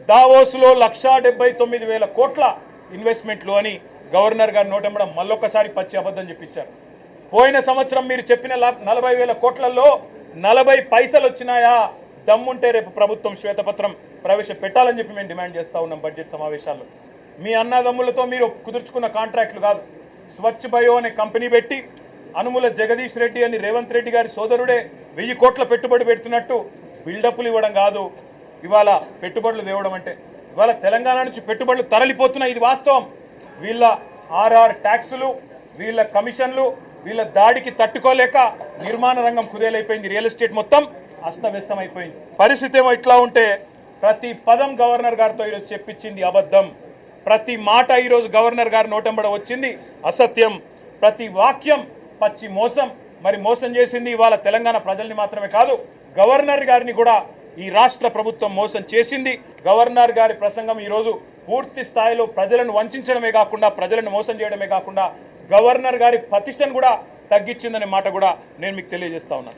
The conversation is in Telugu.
దావోస్లో 1,79,000 కోట్ల ఇన్వెస్ట్మెంట్లు అని గవర్నర్ గారు నోటెంబడం మళ్ళొక్కసారి పచ్చి అబద్ధం చెప్పించారు. పోయిన సంవత్సరం మీరు చెప్పిన 40,000 కోట్లలో 40 పైసలు వచ్చినాయా? దమ్ముంటే రేపు ప్రభుత్వం శ్వేతపత్రం ప్రవేశపెట్టాలని చెప్పి మేము డిమాండ్ చేస్తూ ఉన్నాం బడ్జెట్ సమావేశాల్లో. మీ అన్నదమ్ములతో మీరు కుదుర్చుకున్న కాంట్రాక్టులు కాదు. స్వచ్ఛ బయో అనే కంపెనీ పెట్టి అనుముల జగదీష్ రెడ్డి అని రేవంత్ రెడ్డి గారి సోదరుడే 1000 కోట్ల పెట్టుబడి పెడుతున్నట్టు బిల్డప్లు ఇవ్వడం కాదు ఇవాళ పెట్టుబడులు తేవడం అంటే. ఇవాళ తెలంగాణ నుంచి పెట్టుబడులు తరలిపోతున్నాయి, ఇది వాస్తవం. వీళ్ళ ఆర్ఆర్ ట్యాక్సులు, వీళ్ళ కమిషన్లు, వీళ్ళ దాడికి తట్టుకోలేక నిర్మాణ రంగం కుదేలైపోయింది. రియల్ ఎస్టేట్ మొత్తం అస్తవ్యస్తం అయిపోయింది. పరిస్థితి ఏమో ఇట్లా ఉంటే ప్రతి పదం గవర్నర్ గారితో ఈరోజు చెప్పించింది అబద్ధం. ప్రతి మాట ఈరోజు గవర్నర్ గారి నోటెంబడ వచ్చింది అసత్యం. ప్రతి వాక్యం పచ్చి మోసం. మరి మోసం చేసింది ఇవాళ తెలంగాణ ప్రజల్ని మాత్రమే కాదు, గవర్నర్ గారిని కూడా ఈ రాష్ట్ర ప్రభుత్వం మోసం చేసింది. గవర్నర్ గారి ప్రసంగం ఈరోజు పూర్తి స్థాయిలో ప్రజలను వంచడమే కాకుండా, ప్రజలను మోసం చేయడమే కాకుండా గవర్నర్ గారి ప్రతిష్టను కూడా తగ్గించిందనే మాట కూడా నేను మీకు తెలియజేస్తా ఉన్నాను.